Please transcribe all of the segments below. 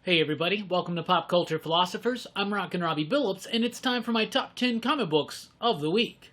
Hey everybody, welcome to Pop Culture Philosophers. I'm Rockin Robbie Billups, and it's time for my top 10 comic books of the week.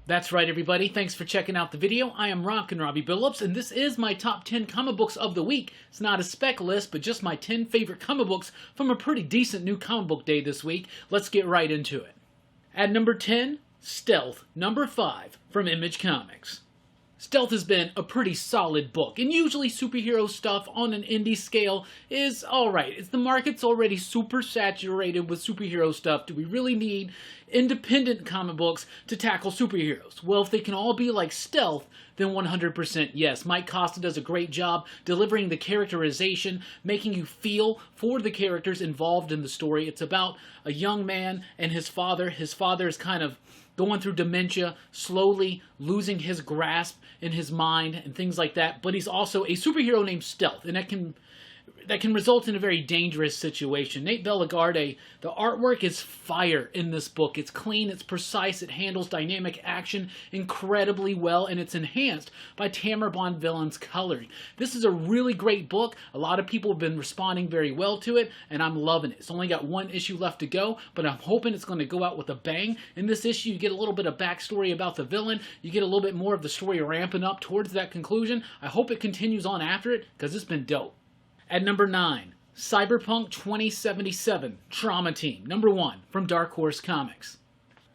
That's right everybody, thanks for checking out the video. I am Rockin Robbie Billups, and this is my top 10 comic books of the week. It's not a spec list, but just my 10 favorite comic books from a pretty decent new comic book day this week. Let's get right into it. At number 10, Stealth, number 5, from Image Comics. Stealth has been a pretty solid book, and usually superhero stuff on an indie scale is alright. The market's already super saturated with superhero stuff. Do we really need independent comic books to tackle superheroes? Well, if they can all be like Stealth, then 100% yes. Mike Costa does a great job delivering the characterization, making you feel for the characters involved in the story. It's about a young man and his father. His father is kind of going through dementia, slowly losing his grasp in his mind and things like that. But he's also a superhero named Stealth, and that can result in a very dangerous situation. Nate Bellegarde, the artwork is fire in this book. It's clean, it's precise, it handles dynamic action incredibly well, and it's enhanced by Tamara Bonvillain's coloring. This is a really great book. A lot of people have been responding very well to it, and I'm loving it. It's only got one issue left to go, but I'm hoping it's going to go out with a bang. In this issue, you get a little bit of backstory about the villain. You get a little bit more of the story ramping up towards that conclusion. I hope it continues on after it, because it's been dope. At number 9, Cyberpunk 2077, Trauma Team, number 1, from Dark Horse Comics.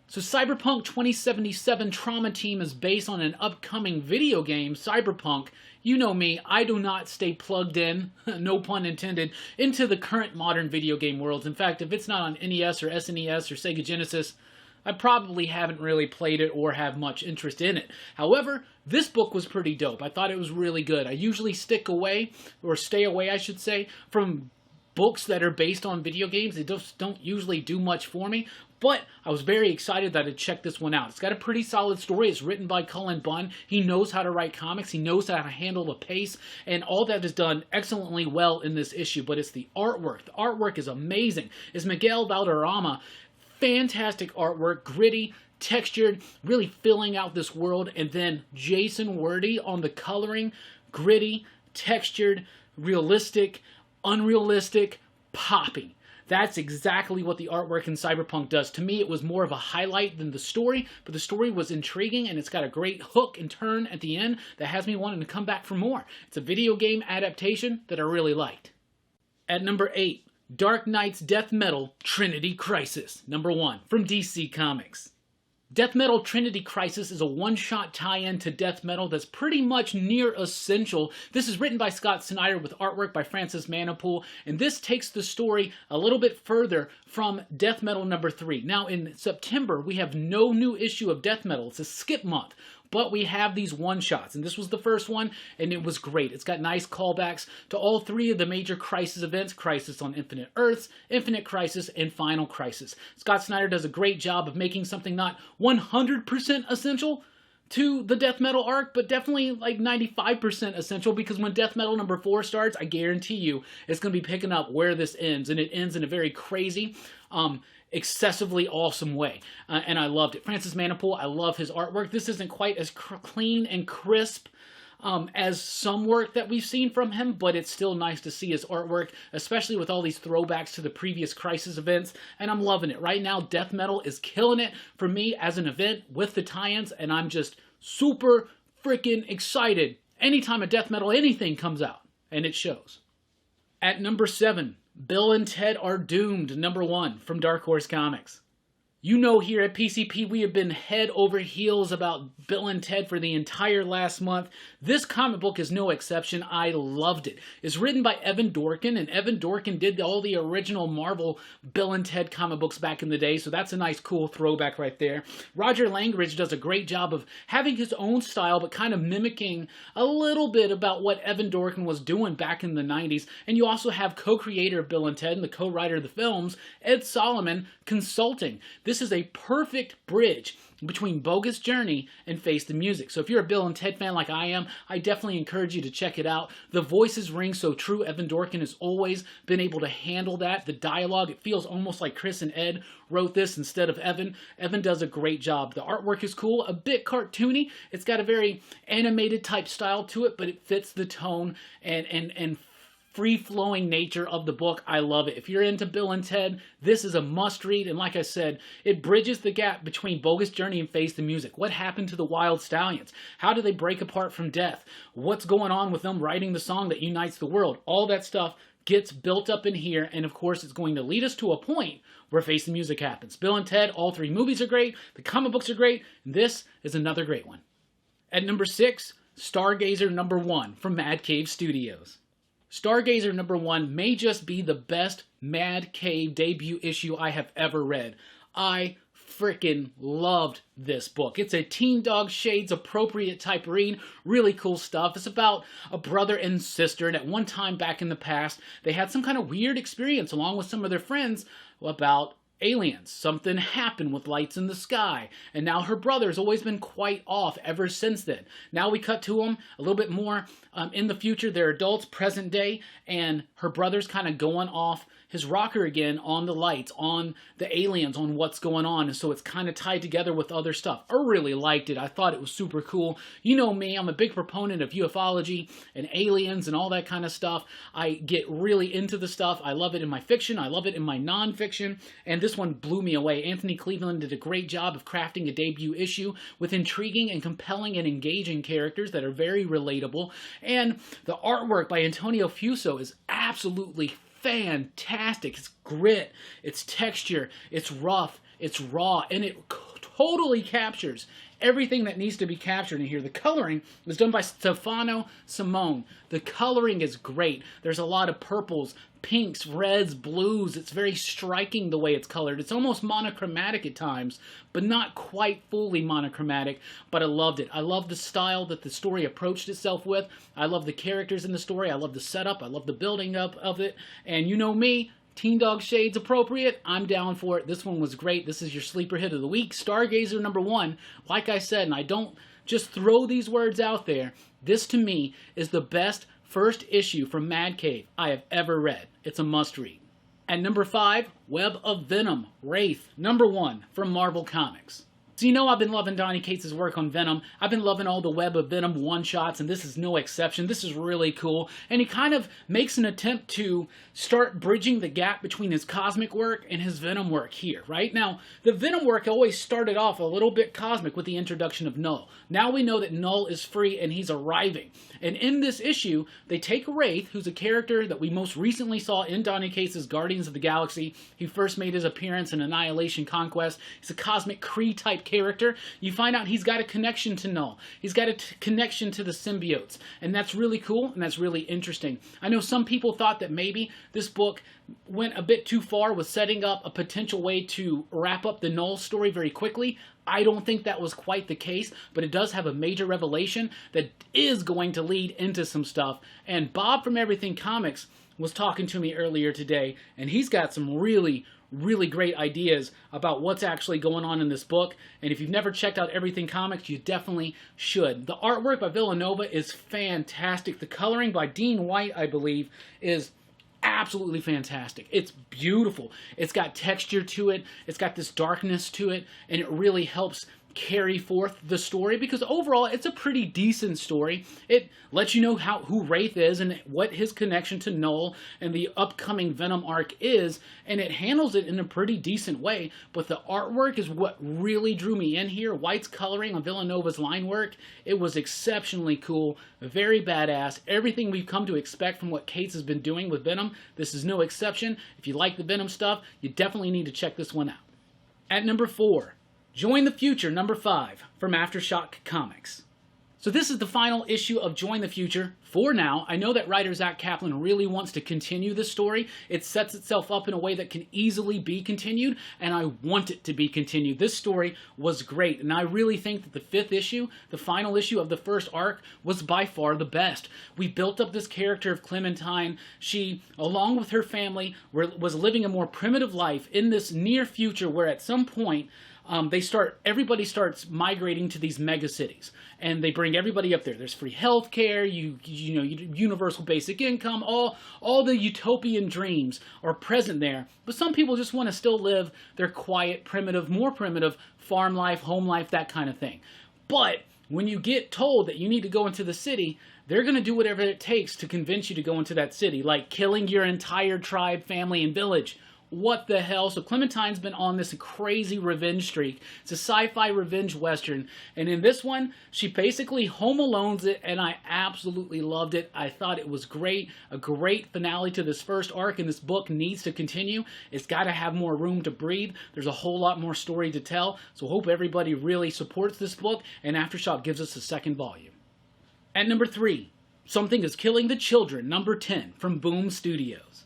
So Cyberpunk 2077 Trauma Team is based on an upcoming video game, Cyberpunk. You know me, I do not stay plugged in, no pun intended, into the current modern video game worlds. In fact, if it's not on NES or SNES or Sega Genesis, I probably haven't really played it or have much interest in it. However, this book was pretty dope. I thought it was really good. I usually stay away, I should say, from books that are based on video games. They just don't usually do much for me. But I was very excited that I'd check this one out. It's got a pretty solid story. It's written by Cullen Bunn. He knows how to write comics. He knows how to handle the pace. And all that is done excellently well in this issue. But it's the artwork. The artwork is amazing. It's Miguel Valderrama. Fantastic artwork, gritty, textured, really filling out this world. And then Jason Wordie on the coloring, gritty, textured, realistic, unrealistic, popping. That's exactly what the artwork in Cyberpunk does. To me, it was more of a highlight than the story, but the story was intriguing, and it's got a great hook and turn at the end that has me wanting to come back for more. It's a video game adaptation that I really liked. At number 8, Dark Knight's Death Metal Trinity Crisis, number 1, from DC Comics. Death Metal Trinity Crisis is a one-shot tie-in to Death Metal that's pretty much near essential. This is written by Scott Snyder with artwork by Francis Manapool, and this takes the story a little bit further from Death Metal number 3. Now, in September, we have no new issue of Death Metal. It's a skip month. But we have these one-shots, and this was the first one, and it was great. It's got nice callbacks to all 3 of the major Crisis events: Crisis on Infinite Earths, Infinite Crisis, and Final Crisis. Scott Snyder does a great job of making something not 100% essential to the Death Metal arc, but definitely like 95% essential, because when Death Metal number 4 starts, I guarantee you it's going to be picking up where this ends, and it ends in a very crazy, excessively awesome way, and I loved it. Francis Manapool, I love his artwork. This isn't quite as clean and crisp as some work that we've seen from him, but it's still nice to see his artwork, especially with all these throwbacks to the previous Crisis events, and I'm loving it. Right now, Death Metal is killing it for me as an event with the tie-ins, and I'm just super freaking excited anytime a Death Metal anything comes out, and it shows. At number 7, Bill and Ted Are Doomed, number 1, from Dark Horse Comics. You know, here at PCP, we have been head over heels about Bill and Ted for the entire last month. This comic book is no exception. I loved it. It's written by Evan Dorkin, and Evan Dorkin did all the original Marvel Bill and Ted comic books back in the day, so that's a nice, cool throwback right there. Roger Langridge does a great job of having his own style, but kind of mimicking a little bit about what Evan Dorkin was doing back in the 90s. And you also have co-creator of Bill and Ted and the co-writer of the films, Ed Solomon, consulting. This This is a perfect bridge between Bogus Journey and Face the Music. So if you're a Bill and Ted fan like I am, I definitely encourage you to check it out. The voices ring so true. Evan Dorkin has always been able to handle that. The dialogue, it feels almost like Chris and Ed wrote this instead of Evan. Evan does a great job. The artwork is cool, a bit cartoony. It's got a very animated type style to it, but it fits the tone and free-flowing nature of the book. I love it. If you're into Bill and Ted, this is a must-read, and like I said, it bridges the gap between Bogus Journey and Face the Music. What happened to the Wild Stallions? How do they break apart from death? What's going on with them writing the song that unites the world? All that stuff gets built up in here, and of course, it's going to lead us to a point where Face the Music happens. Bill and Ted, all three movies are great, the comic books are great, and this is another great one. At number 6, Stargazer #1 from Mad Cave Studios. Stargazer #1 may just be the best Mad Cave debut issue I have ever read. I freaking loved this book. It's a Teen Dog Shades appropriate type read. Really cool stuff. It's about a brother and sister, and at one time back in the past, they had some kind of weird experience along with some of their friends about aliens. Something happened with lights in the sky, and now her brother's always been quite off ever since then. Now we cut to them a little bit more in the future. They're adults, present day, and her brother's kind of going off his rocker again on the lights, on the aliens, on what's going on, and so it's kind of tied together with other stuff. I really liked it. I thought it was super cool. You know me, I'm a big proponent of ufology and aliens and all that kind of stuff. I get really into the stuff. I love it in my fiction. I love it in my nonfiction, and this one blew me away. Anthony Cleveland did a great job of crafting a debut issue with intriguing and compelling and engaging characters that are very relatable, and the artwork by Antonio Fuso is absolutely fantastic. It's grit, it's texture, it's rough, it's raw, and it totally captures everything that needs to be captured in here. The coloring was done by Stefano Simone. The coloring is great. There's a lot of purples, pinks, reds, blues. It's very striking the way it's colored. It's almost monochromatic at times, but not quite fully monochromatic, but I loved it. I love the style that the story approached itself with. I love the characters in the story. I love the setup. I love the building up of it. And you know me, Teen Dog Shades appropriate, I'm down for it. This one was great. This is your sleeper hit of the week. Stargazer #1. Like I said, and I don't just throw these words out there, this to me is the best first issue from Mad Cave I have ever read. It's a must read. At number 5, Web of Venom, Wraith, #1 from Marvel Comics. So you know I've been loving Donny Cates' work on Venom. I've been loving all the Web of Venom one-shots, and this is no exception. This is really cool. And he kind of makes an attempt to start bridging the gap between his cosmic work and his Venom work here, right? Now, the Venom work always started off a little bit cosmic with the introduction of Null. Now we know that Null is free and he's arriving. And in this issue, they take Wraith, who's a character that we most recently saw in Donny Cates' Guardians of the Galaxy. He first made his appearance in Annihilation Conquest. He's a cosmic Kree type character. You find out he's got a connection to Null. He's got a connection to the symbiotes. And that's really cool, and that's really interesting. I know some people thought that maybe this book went a bit too far with setting up a potential way to wrap up the Null story very quickly. I don't think that was quite the case, but it does have a major revelation that is going to lead into some stuff. And Bob from Everything Comics was talking to me earlier today, and he's got some really great ideas about what's actually going on in this book. And if you've never checked out Everything Comics, you definitely should. The artwork by Villanova is fantastic. The coloring by Dean White, I believe, is absolutely fantastic. It's beautiful. It's got texture to it. It's got this darkness to it, and it really helps carry forth the story, because overall it's a pretty decent story. It lets you know who Wraith is and what his connection to Null and the upcoming Venom arc is, and it handles it in a pretty decent way. But the artwork is what really drew me in here. White's coloring on Villanova's line work, it was exceptionally cool, very badass. Everything we've come to expect from what Cates has been doing with Venom, this is no exception. If you like the Venom stuff, you definitely need to check this one out. At number 4, Join the Future, #5, from Aftershock Comics. So this is the final issue of Join the Future for now. I know that writer Zach Kaplan really wants to continue this story. It sets itself up in a way that can easily be continued, and I want it to be continued. This story was great, and I really think that the 5th issue, the final issue of the first arc, was by far the best. We built up this character of Clementine. She, along with her family, was living a more primitive life in this near future where at some point everybody starts migrating to these mega cities, and they bring everybody up there. There's free health care, universal basic income, all the utopian dreams are present there. But some people just want to still live their quiet, primitive, more primitive farm life, home life, that kind of thing. But when you get told that you need to go into the city, they're going to do whatever it takes to convince you to go into that city, like killing your entire tribe, family, and village. What the hell? So Clementine's been on this crazy revenge streak. It's a sci-fi revenge western. And in this one, she basically home alones it, and I absolutely loved it. I thought it was great. A great finale to this first arc, and this book needs to continue. It's got to have more room to breathe. There's a whole lot more story to tell. So hope everybody really supports this book, and Aftershock gives us a second volume. At number 3, Something is Killing the Children, number 10, from Boom Studios.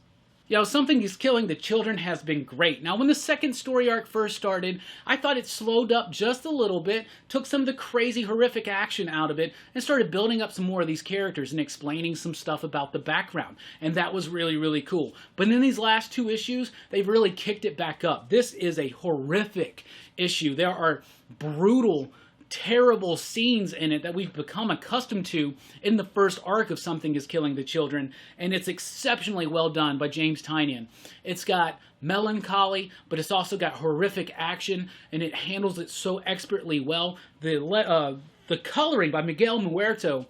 Something is Killing the Children has been great. Now, when the second story arc first started, I thought it slowed up just a little bit, took some of the crazy, horrific action out of it, and started building up some more of these characters and explaining some stuff about the background. And that was really, really cool. But in these last 2 issues, they've really kicked it back up. This is a horrific issue. There are brutal, terrible scenes in it that we've become accustomed to in the first arc of Something is Killing the Children, and it's exceptionally well done by James Tynion. It's got melancholy, but it's also got horrific action, and it handles it so expertly well. The coloring by Miguel Muerto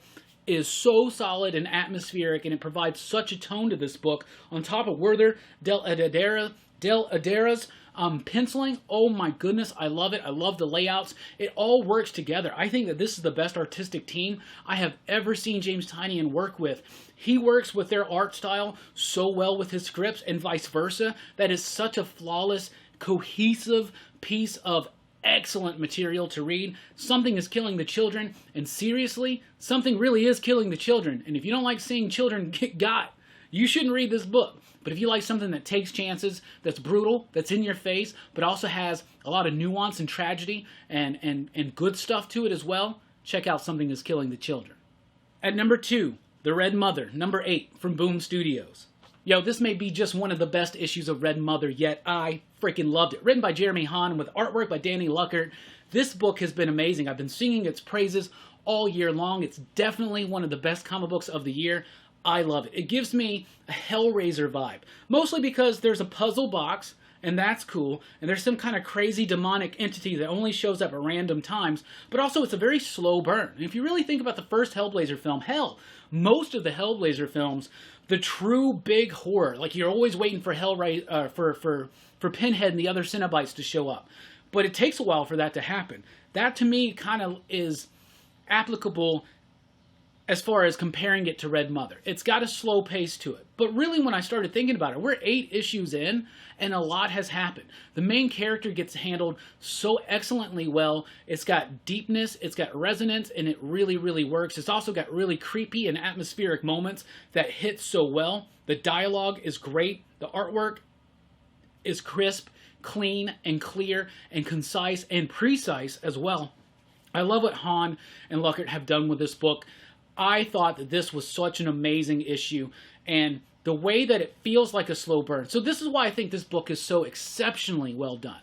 is so solid and atmospheric, and it provides such a tone to this book, on top of Werther Del Adera's penciling. Oh my goodness, I love it. I love the layouts. It all works together. I think that this is the best artistic team I have ever seen James Tynion work with. He works with their art style so well with his scripts, and vice versa. That is such a flawless, cohesive piece of excellent material to read. Something is Killing the Children, and seriously, something really is killing the children. And if you don't like seeing children get got, you shouldn't read this book. But if you like something that takes chances, that's brutal, that's in your face, but also has a lot of nuance and tragedy and good stuff to it as well, check out Something is Killing the Children. At number 2, The Red Mother, number 8, from Boom Studios. This may be just one of the best issues of Red Mother yet. I freaking loved it. Written by Jeremy Hahn with artwork by Danny Luckert. This book has been amazing. I've been singing its praises all year long. It's definitely one of the best comic books of the year. I love it. It gives me a Hellraiser vibe, mostly because there's a puzzle box, and that's cool, and there's some kind of crazy demonic entity that only shows up at random times, but also it's a very slow burn. And if you really think about the first Hellblazer film, most of the Hellblazer films, the true big horror, like you're always waiting for for Pinhead and the other Cenobites to show up, but it takes a while for that to happen. That to me kind of is applicable as far as comparing it to Red Mother. It's got a slow pace to it. But really, when I started thinking about it, we're 8 issues in, and a lot has happened. The main character gets handled so excellently well. It's got deepness, it's got resonance, and it really, really works. It's also got really creepy and atmospheric moments that hit so well. The dialogue is great. The artwork is crisp, clean, and clear, and concise, and precise as well. I love what Hahn and Luckert have done with this book. I thought that this was such an amazing issue, and the way that it feels like a slow burn. So this is why I think this book is so exceptionally well done.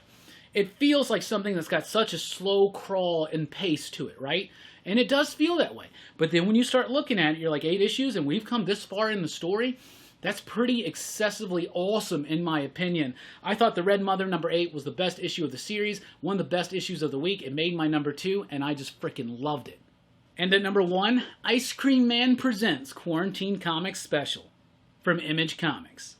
It feels like something that's got such a slow crawl and pace to it, right? And it does feel that way. But then when you start looking at it, you're like 8 issues, and we've come this far in the story. That's pretty excessively awesome, in my opinion. I thought The Red Mother number 8 was the best issue of the series, one of the best issues of the week. It made my number 2, and I just freaking loved it. And at number 1, Ice Cream Man presents Quarantine Comics Special from Image Comics.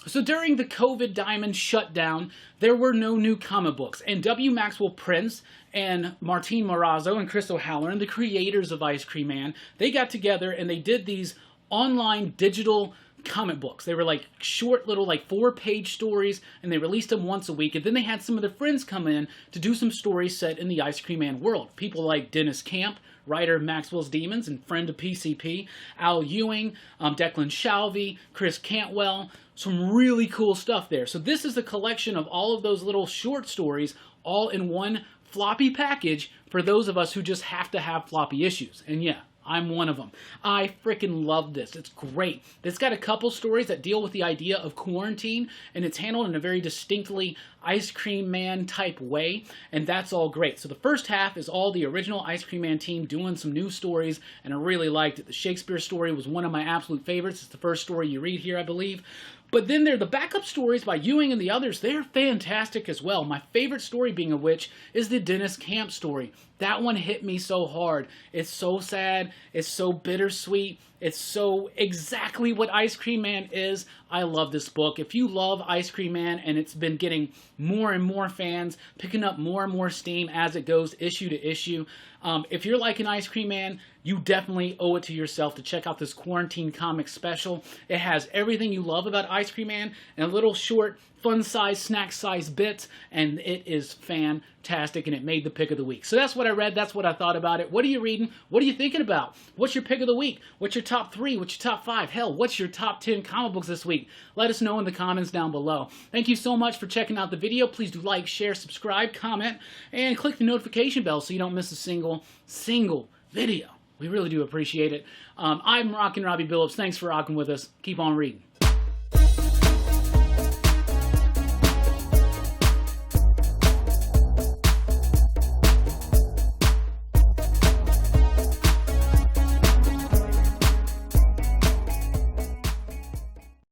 So during the COVID Diamond shutdown, there were no new comic books, and W. Maxwell Prince and Martin Morazzo and Chris O'Halloran, the creators of Ice Cream Man, they got together and they did these online digital comic books. They were like short little like 4-page stories, and they released them once a week. And then they had some of their friends come in to do some stories set in the Ice Cream Man world. People like Dennis Camp, writer of Maxwell's Demons and friend of PCP, Al Ewing, Declan Shalvey, Chris Cantwell. Some really cool stuff there. So this is a collection of all of those little short stories all in one floppy package for those of us who just have to have floppy issues. And yeah, I'm one of them. I freaking love this. It's great. It's got a couple stories that deal with the idea of quarantine, and it's handled in a very distinctly Ice Cream Man type way, and that's all great. So the first half is all the original Ice Cream Man team doing some new stories, and I really liked it. The Shakespeare story was one of my absolute favorites. It's the first story you read here, I believe. But then there are the backup stories by Ewing and the others. They're fantastic as well. My favorite story being of which is the Dennis Camp story. That one hit me so hard. It's so sad. It's so bittersweet. It's so exactly what Ice Cream Man is. I love this book. If you love Ice Cream Man, and it's been getting more and more fans, picking up more and more steam as it goes issue to issue, if you're like an Ice Cream Man, you definitely owe it to yourself to check out this quarantine comic special. It has everything you love about Ice Cream Man in a little short, fun-sized, snack-sized bits, and it is fantastic, and it made the pick of the week. So that's what I read. That's what I thought about it. What are you reading? What are you thinking about? What's your pick of the week? What's your top 3? What's your top 5? Hell, what's your top 10 comic books this week? Let us know in the comments down below. Thank you so much for checking out the video. Please do like, share, subscribe, comment, and click the notification bell so you don't miss a single video. We really do appreciate it. I'm Rockin Robbie Billups. Thanks for rocking with us. Keep on reading.